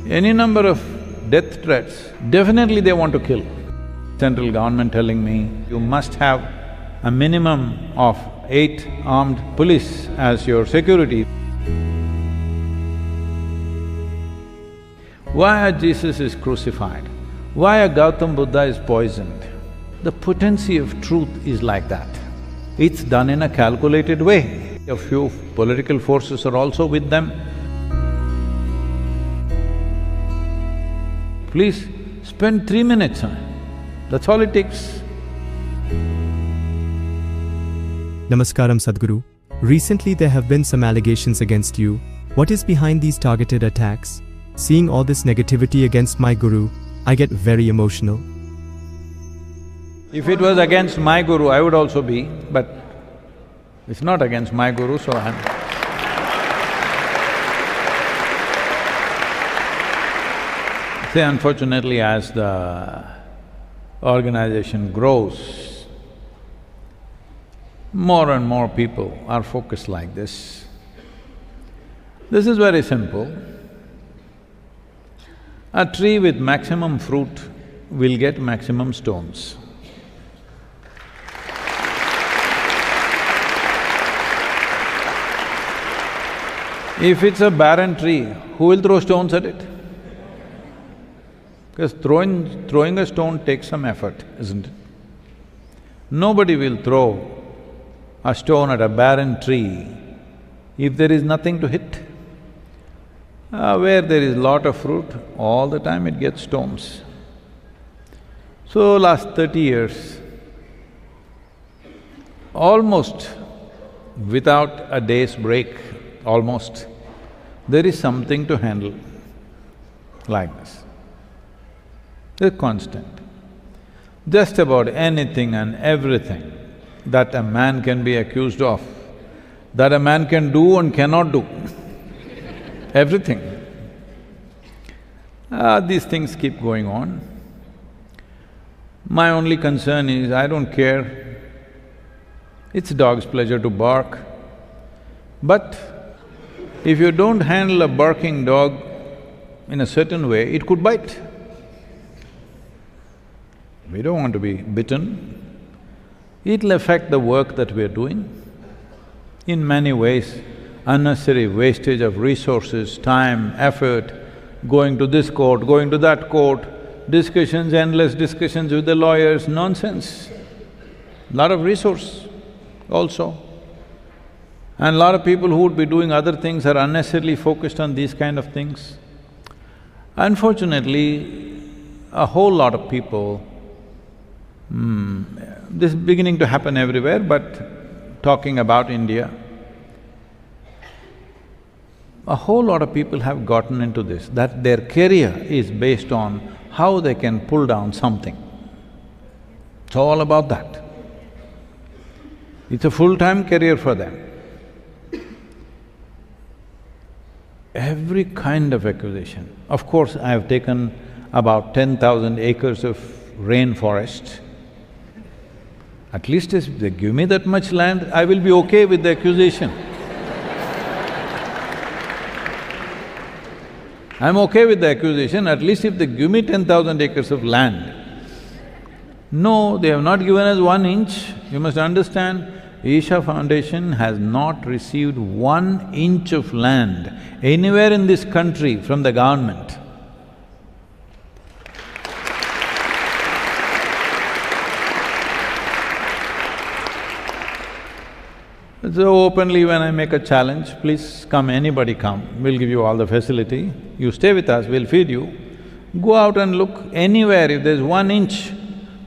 Any number of death threats, definitely they want to kill. Central government telling me, you must have a minimum of 8 armed police as your security. Why Jesus is crucified? Why Gautam Buddha is poisoned? The potency of truth is like that. It's done in a calculated way. A few political forces are also with them. Please spend 3 minutes on it. That's all it takes. Namaskaram, Sadhguru. Recently there have been some allegations against you. What is behind these targeted attacks? Seeing all this negativity against my guru, I get very emotional. If it was against my guru, I would also be, but it's not against my guru, so I'm… See, unfortunately, as the organization grows, more and more people are focused like this. This is very simple. A tree with maximum fruit will get maximum stones. If it's a barren tree, who will throw stones at it? Because throwing a stone takes some effort, isn't it? Nobody will throw a stone at a barren tree if there is nothing to hit. Where there is lot of fruit, all the time it gets stones. So last 30 years, almost without a day's break, almost, there is something to handle like this. They're constant. Just about anything and everything that a man can be accused of, that a man can do and cannot do, everything. These things keep going on. My only concern is, I don't care. It's a dog's pleasure to bark. But if you don't handle a barking dog in a certain way, it could bite. We don't want to be bitten. It'll affect the work that we're doing. In many ways, unnecessary wastage of resources, time, effort, going to this court, going to that court, discussions, endless discussions with the lawyers, nonsense. Lot of resource also. And lot of people who would be doing other things are unnecessarily focused on these kind of things. Unfortunately, a whole lot of people, this is beginning to happen everywhere, but talking about India, a whole lot of people have gotten into this, that their career is based on how they can pull down something. It's all about that. It's a full-time career for them. Every kind of accusation. Of course, I have taken about 10,000 acres of rainforest. At least if they give me that much land, I will be okay with the accusation. I'm okay with the accusation, at least if they give me 10,000 acres of land. No, they have not given us 1 inch. You must understand, Isha Foundation has not received 1 inch of land anywhere in this country from the government. So openly when I make a challenge, please come, anybody come, we'll give you all the facility. You stay with us, we'll feed you. Go out and look anywhere, if there's 1 inch,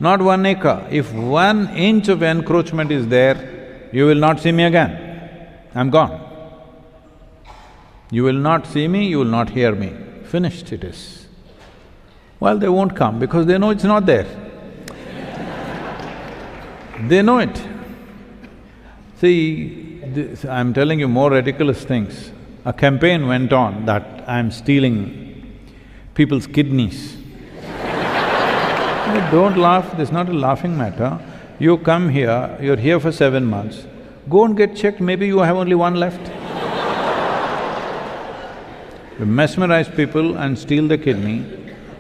not 1 acre, if 1 inch of encroachment is there, you will not see me again. I'm gone. You will not see me, you will not hear me. Finished it is. Well, they won't come because they know it's not there. They know it. See, I'm telling you more ridiculous things. A campaign went on that I'm stealing people's kidneys. Don't laugh, this is not a laughing matter. You come here, you're here for 7 months, go and get checked, maybe you have only 1 left. We mesmerize people and steal the kidney.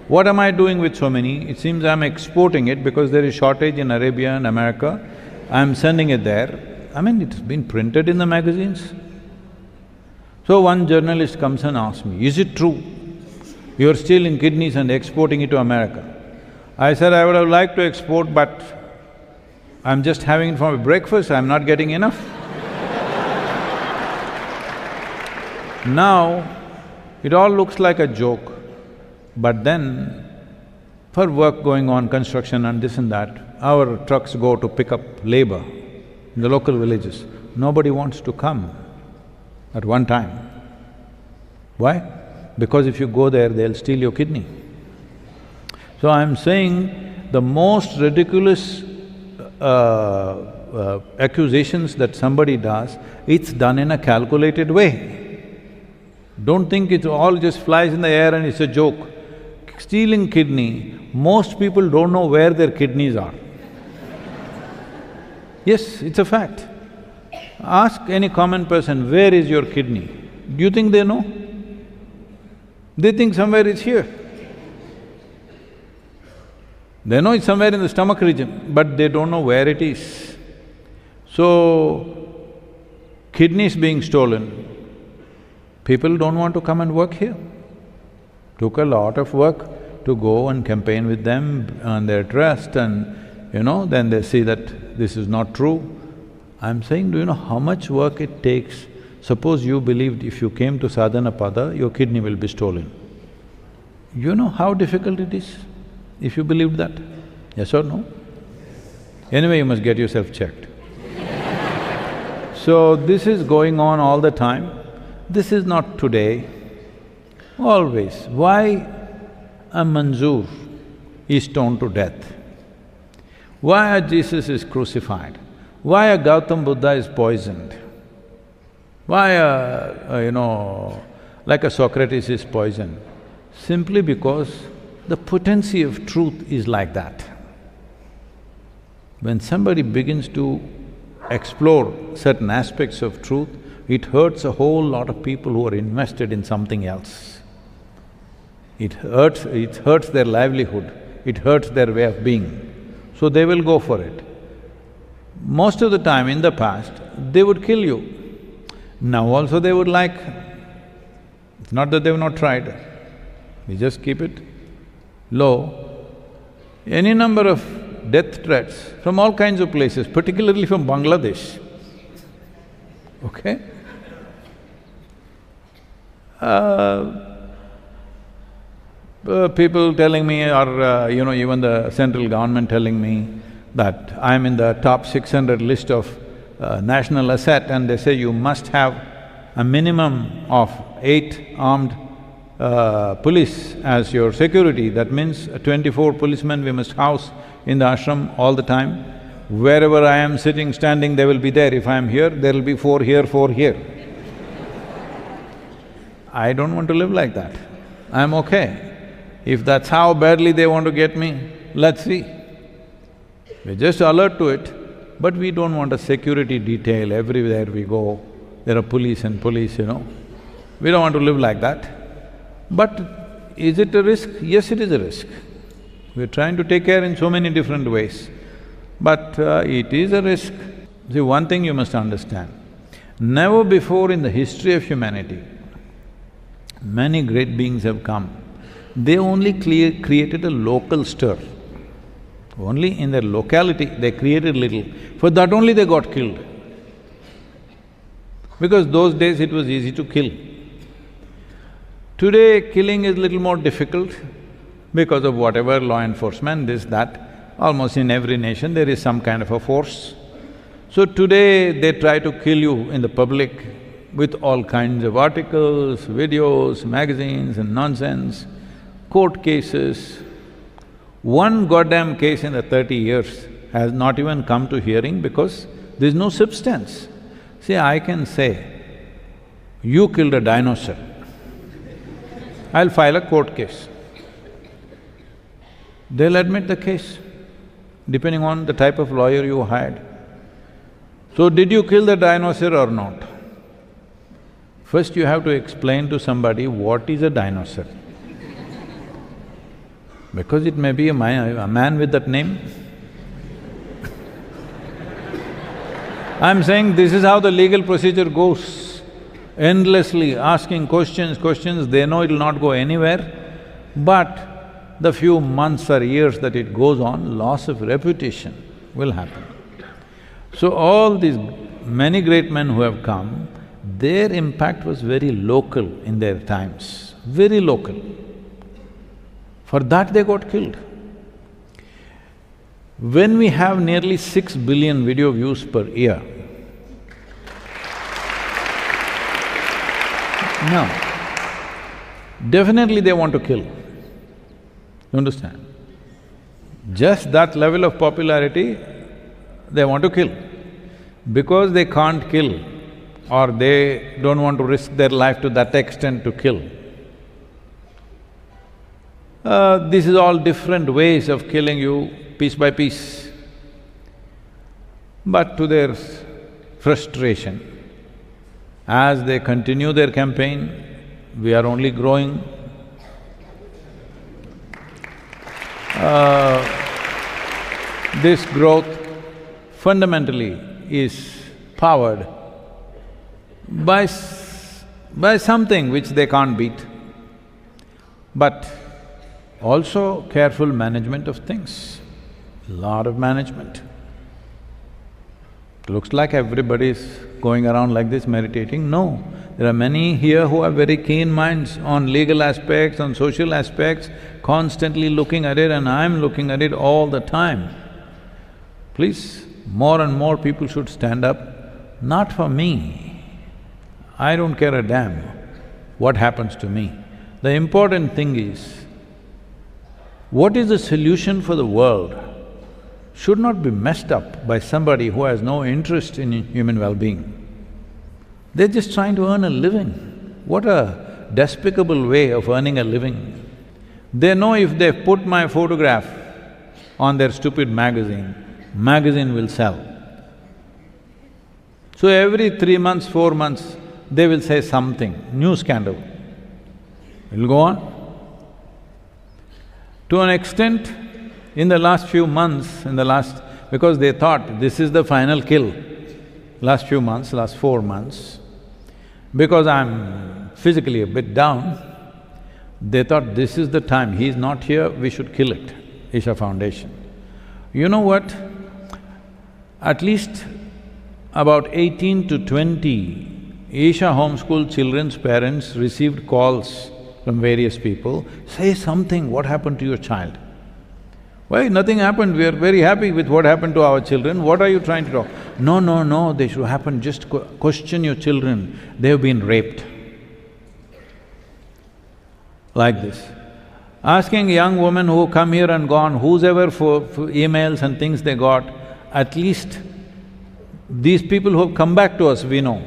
What am I doing with so many? It seems I'm exporting it because there is shortage in Arabia and America. I'm sending it there. I mean, it's been printed in the magazines. So one journalist comes and asks me, is it true? You're stealing kidneys and exporting it to America. I said, I would have liked to export, but I'm just having it for my breakfast, I'm not getting enough. Now, it all looks like a joke, but then for work going on, construction and this and that, our trucks go to pick up labor in the local villages. Nobody wants to come at one time. Why? Because if you go there, they'll steal your kidney. So I'm saying the most ridiculous accusations that somebody does, it's done in a calculated way. Don't think it all just flies in the air and it's a joke. Stealing kidney, most people don't know where their kidneys are. Yes, it's a fact. Ask any common person, where is your kidney? Do you think they know? They think somewhere it's here. They know it's somewhere in the stomach region, but they don't know where it is. So, kidneys being stolen, people don't want to come and work here. Took a lot of work to go and campaign with them on their trust and, then they see that this is not true. I'm saying, do you know how much work it takes? Suppose you believed if you came to Sadhanapada, your kidney will be stolen. You know how difficult it is if you believed that? Yes or no? Anyway, you must get yourself checked. So, this is going on all the time. This is not today, always. Why a Manzoor is stoned to death? Why a Jesus is crucified? Why a Gautam Buddha is poisoned? Why like a Socrates is poisoned? Simply because the potency of truth is like that. When somebody begins to explore certain aspects of truth, it hurts a whole lot of people who are invested in something else. It hurts their livelihood, it hurts their way of being. So they will go for it. Most of the time in the past, they would kill you. Now also they would like… It's not that they've not tried, we just keep it low. Any number of death threats from all kinds of places, particularly from Bangladesh, okay? People telling me or even the central government telling me that I'm in the top 600 list of national asset, and they say you must have a minimum of 8 armed police as your security. That means 24 policemen we must house in the ashram all the time. Wherever I am sitting, standing, they will be there. If I am here, there will be 4 here, 4 here. I don't want to live like that. I'm okay. If that's how badly they want to get me, let's see. We're just alert to it, but we don't want a security detail everywhere we go. There are police and police, We don't want to live like that. But is it a risk? Yes, it is a risk. We're trying to take care in so many different ways, but it is a risk. See, one thing you must understand, never before in the history of humanity, many great beings have come. They only created a local stir. Only in their locality they created little. For that only they got killed. Because those days it was easy to kill. Today, killing is little more difficult because of whatever law enforcement, this, that. Almost in every nation there is some kind of a force. So today they try to kill you in the public with all kinds of articles, videos, magazines and nonsense, court cases. One goddamn case in the 30 years has not even come to hearing because there's no substance. See, I can say, you killed a dinosaur, I'll file a court case. They'll admit the case, depending on the type of lawyer you hired. So, did you kill the dinosaur or not? First you have to explain to somebody what is a dinosaur. Because it may be a man with that name. I'm saying this is how the legal procedure goes. Endlessly asking questions, they know it'll not go anywhere. But the few months or years that it goes on, loss of reputation will happen. So all these many great men who have come, their impact was very local in their times, very local. For that they got killed. When we have nearly 6 billion video views per year, now, definitely they want to kill. You understand? Just that level of popularity, they want to kill. Because they can't kill, or they don't want to risk their life to that extent to kill. This is all different ways of killing you piece by piece. But to their frustration, as they continue their campaign, we are only growing. This growth fundamentally is powered by something which they can't beat, but also careful management of things, lot of management. Looks like everybody's going around like this meditating. No, there are many here who have very keen minds on legal aspects, on social aspects, constantly looking at it, and I'm looking at it all the time. Please, more and more people should stand up, not for me. I don't care a damn what happens to me. The important thing is, what is the solution for the world should not be messed up by somebody who has no interest in human well-being. They're just trying to earn a living. What a despicable way of earning a living. They know if they put my photograph on their stupid magazine will sell. So every 3 months, 4 months, they will say something, new scandal. It'll go on. To an extent, in the last few months, because they thought this is the final kill, last 4 months, because I'm physically a bit down, they thought this is the time, he's not here, we should kill it, Isha Foundation. You know what? At least about 18 to 20 Isha homeschool children's parents received calls from various people, say something, what happened to your child? Why, nothing happened, we are very happy with what happened to our children, what are you trying to talk? No, they should happen, just question your children, they've been raped. Like this. Asking young women who come here and gone, whose ever for emails and things they got, at least these people who have come back to us, we know,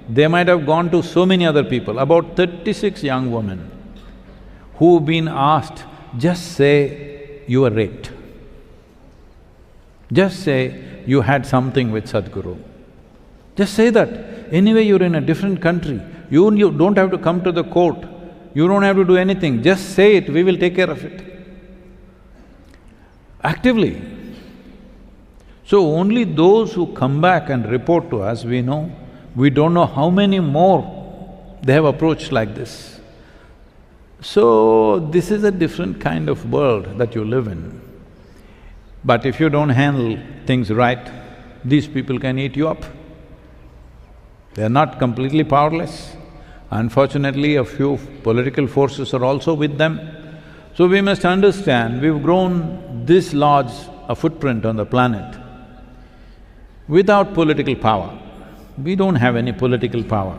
they might have gone to so many other people, about 36 young women who've been asked, just say you were raped. Just say you had something with Sadhguru. Just say that. Anyway, you're in a different country, you don't have to come to the court, you don't have to do anything, just say it, we will take care of it. Actively. So only those who come back and report to us, we know. We don't know how many more they have approached like this. So, this is a different kind of world that you live in. But if you don't handle things right, these people can eat you up. They are not completely powerless. Unfortunately, a few political forces are also with them. So we must understand, we've grown this large a footprint on the planet without political power. We don't have any political power.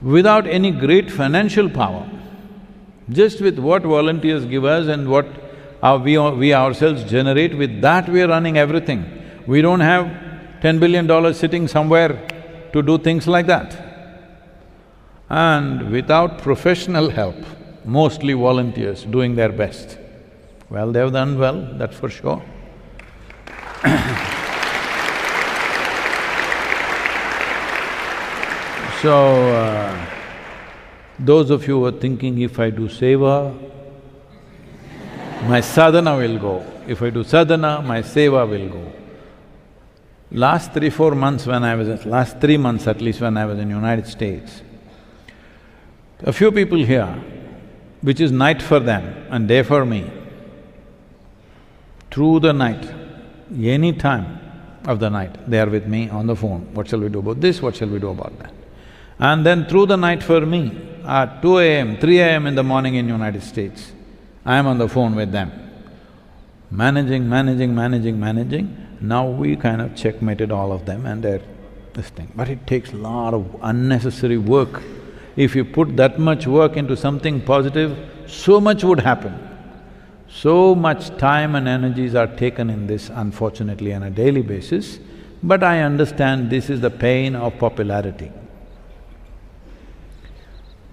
Without any great financial power, just with what volunteers give us and what we ourselves generate, with that we are running everything. We don't have $10 billion sitting somewhere to do things like that. And without professional help, mostly volunteers doing their best, well, they've done well, that's for sure. So, those of you who are thinking, if I do seva, my sadhana will go. If I do sadhana, my seva will go. Last 3-4 months when I was… last 3 months at least when I was in United States, a few people here, which is night for them and day for me, through the night, any time of the night, they are with me on the phone. What shall we do about this? What shall we do about that? And then through the night for me, at 2 a.m., 3 a.m. in the morning in United States, I am on the phone with them, managing. Now we kind of checkmated all of them and they're this thing. But it takes a lot of unnecessary work. If you put that much work into something positive, so much would happen. So much time and energies are taken in this, unfortunately, on a daily basis, but I understand this is the pain of popularity.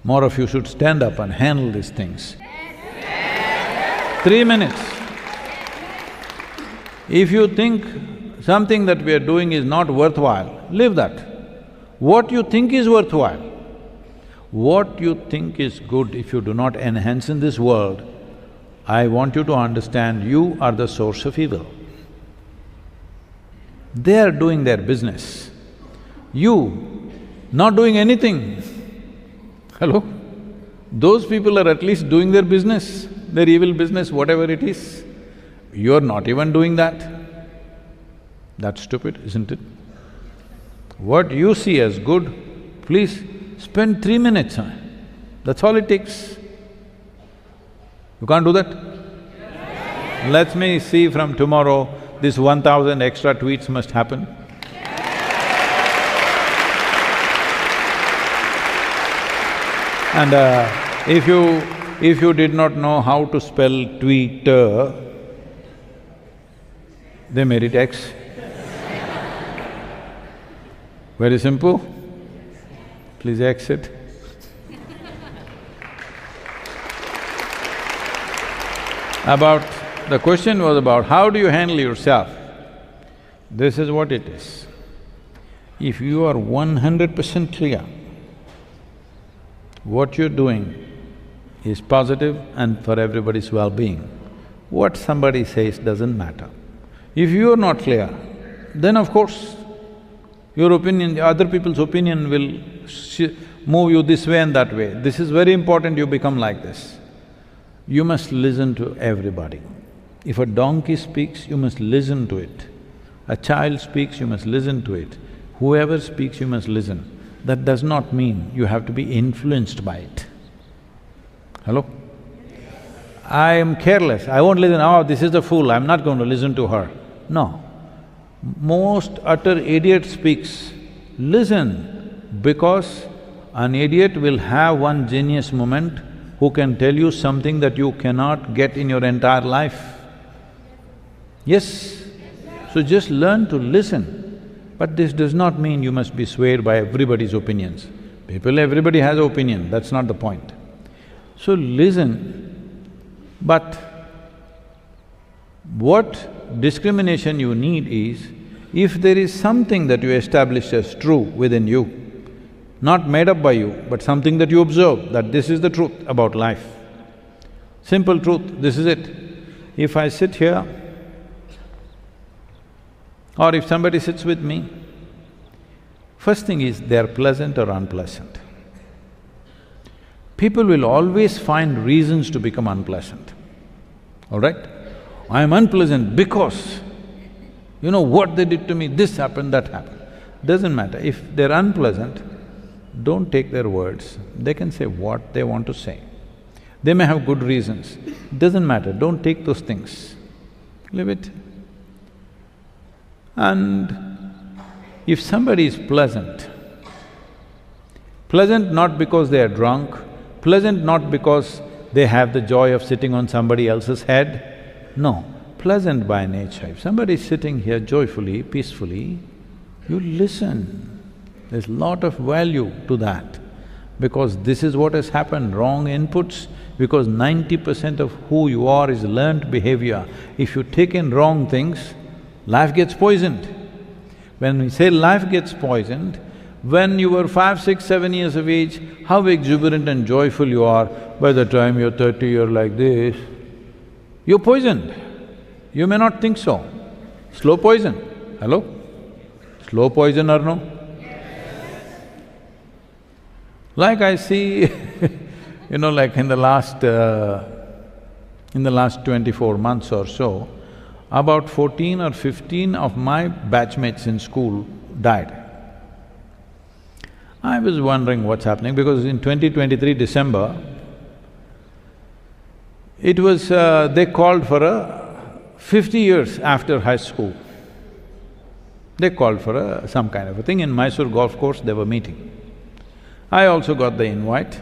More of you should stand up and handle these things. 3 minutes. If you think something that we are doing is not worthwhile, leave that. What you think is worthwhile, what you think is good, if you do not enhance in this world, I want you to understand you are the source of evil. They are doing their business. You, not doing anything. Hello? Those people are at least doing their business, their evil business, whatever it is. You're not even doing that. That's stupid, isn't it? What you see as good, please spend 3 minutes on it. That's all it takes. You can't do that? Let me see from tomorrow, this 1,000 extra tweets must happen. And if you did not know how to spell Twitter, they made it X. Very simple. Please exit. The question was about how do you handle yourself? This is what it is. If you are 100% clear, what you're doing is positive and for everybody's well-being, what somebody says doesn't matter. If you're not clear, then of course, your opinion, other people's opinion will move you this way and that way. This is very important you become like this. You must listen to everybody. If a donkey speaks, you must listen to it. A child speaks, you must listen to it. Whoever speaks, you must listen. That does not mean you have to be influenced by it. Hello? I am careless, I won't listen, oh, this is a fool, I'm not going to listen to her. No. Most utter idiot speaks. Listen, because an idiot will have one genius moment who can tell you something that you cannot get in your entire life. Yes? So just learn to listen. But this does not mean you must be swayed by everybody's opinions. Everybody has an opinion, that's not the point. So listen, but what discrimination you need is, if there is something that you establish as true within you, not made up by you, but something that you observe, that this is the truth about life. Simple truth, this is it. If I sit here, or if somebody sits with me, first thing is they're pleasant or unpleasant. People will always find reasons to become unpleasant, all right? I am unpleasant because, you know what they did to me, this happened, that happened. Doesn't matter, if they're unpleasant, don't take their words. They can say what they want to say. They may have good reasons, doesn't matter, don't take those things, leave it. And if somebody is pleasant not because they are drunk, pleasant not because they have the joy of sitting on somebody else's head, no, pleasant by nature. If somebody is sitting here joyfully, peacefully, you listen. There's lot of value to that, because this is what has happened, wrong inputs, because 90% of who you are is learnt behavior. If you take in wrong things, life gets poisoned. When we say life gets poisoned, When you were 5, 6, 7 years of age, how exuberant and joyful you are. By the time you're 30, you're like this. You're poisoned. You may not think so. Slow poison. Hello? Slow poison or no? Like I see like in the last 24 months or so, about 14 or 15 of my batchmates in school died. I was wondering what's happening because in 2023 December, it was… they called for a 50 years after high school. They called for some kind of a thing in Mysore golf course, they were meeting. I also got the invite.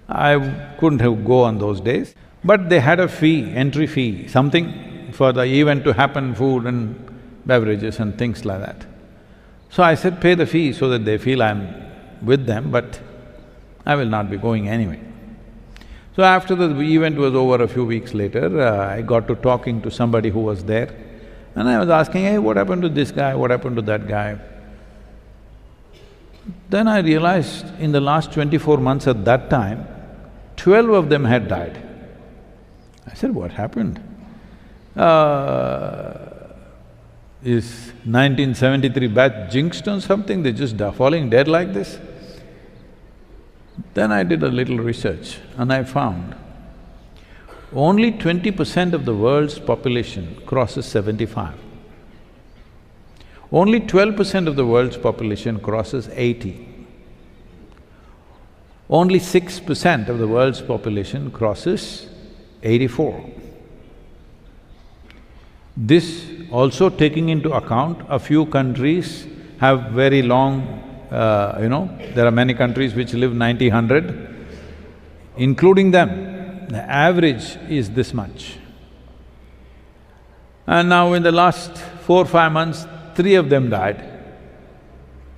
I couldn't have go on those days, but they had a fee, entry fee, something for the event to happen, food and beverages and things like that. So I said, pay the fee so that they feel I'm with them, but I will not be going anyway. So after the event was over, a few weeks later, I got to talking to somebody who was there, and I was asking, hey, what happened to this guy, what happened to that guy? Then I realized in the last 24 months at that time, 12 of them had died. I said, what happened? Is 1973 batch jinxed on something, they're just falling dead like this? Then I did a little research and I found only 20% of the world's population crosses 75. Only 12% of the world's population crosses 80. Only 6% of the world's population crosses 84. This also taking into account a few countries have very long, there are many countries which live 90, 100, including them, the average is this much. And now in the last 4, 5 months, 3 of them died,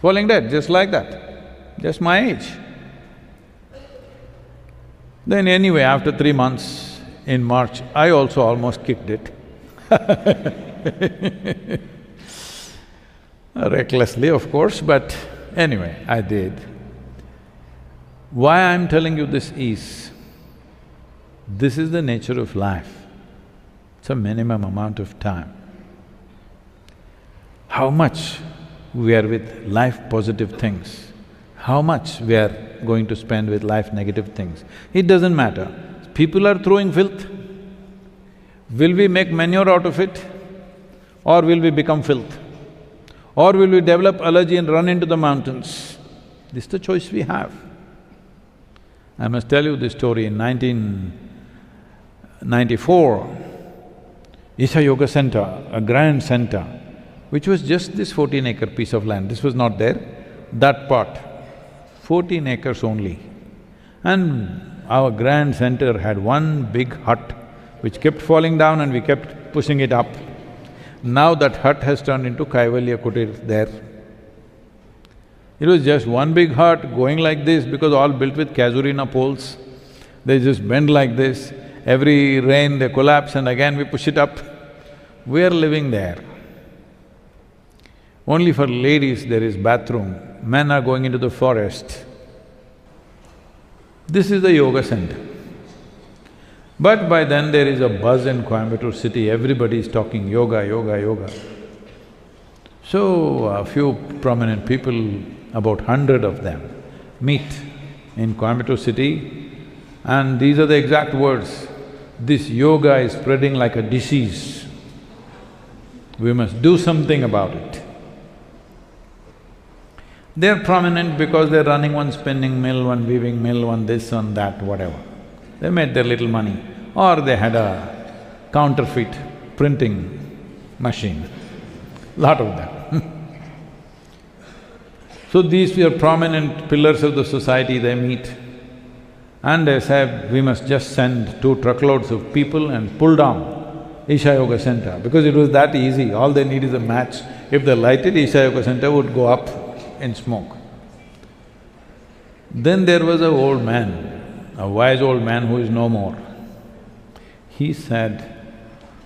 falling dead, just like that, just my age. Then anyway, after 3 months, in March, I also almost kicked it recklessly, of course, but anyway, I did. Why I'm telling you this is the nature of life. It's a minimum amount of time. How much we are with life-positive things, how much we are going to spend with life-negative things, it doesn't matter. People are throwing filth. Will we make manure out of it or will we become filth? Or will we develop allergy and run into the mountains? This is the choice we have. I must tell you this story. In 1994, Isha Yoga Center, a grand center, which was just this 14-acre piece of land, this was not there, that part, 14 acres only. And our grand center had one big hut which kept falling down and we kept pushing it up. Now that hut has turned into Kaivalya Kutir there. It was just one big hut going like this because all built with casuarina poles. They just bend like this, every rain they collapse and again we push it up. We are living there. Only for ladies there is bathroom, men are going into the forest. This is the yoga center. But by then there is a buzz in Coimbatore city, everybody is talking yoga, yoga, yoga. So a few prominent people, about 100 of them, meet in Coimbatore city and these are the exact words, this yoga is spreading like a disease. We must do something about it. They're prominent because they're running one spinning mill, one weaving mill, one this, one that, whatever. They made their little money, or they had a counterfeit printing machine, lot of them. So these are prominent pillars of the society, they meet and they said, we must just send 2 truckloads of people and pull down Isha Yoga Center, because it was that easy, all they need is a match. If they light it, Isha Yoga Center would go up in smoke. Then there was an old man, a wise old man who is no more. He said,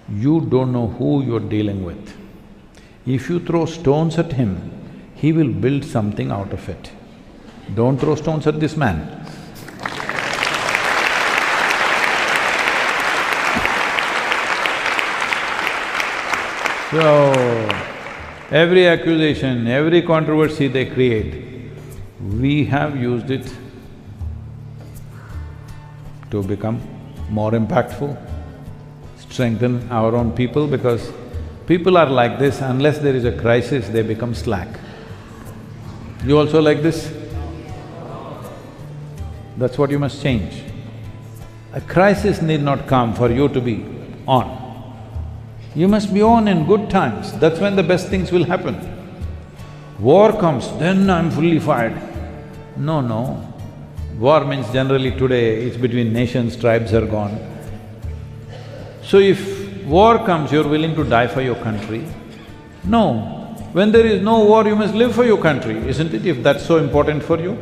you don't know who you're dealing with. If you throw stones at him, he will build something out of it. Don't throw stones at this man. So, every accusation, every controversy they create, we have used it to become more impactful, strengthen our own people, because people are like this, unless there is a crisis, they become slack. You also like this? That's what you must change. A crisis need not come for you to be on. You must be on in good times, that's when the best things will happen. War comes, then I'm fully fired. No, no. War means generally today it's between nations, tribes are gone. So if war comes, you're willing to die for your country? No. When there is no war, you must live for your country, isn't it, if that's so important for you?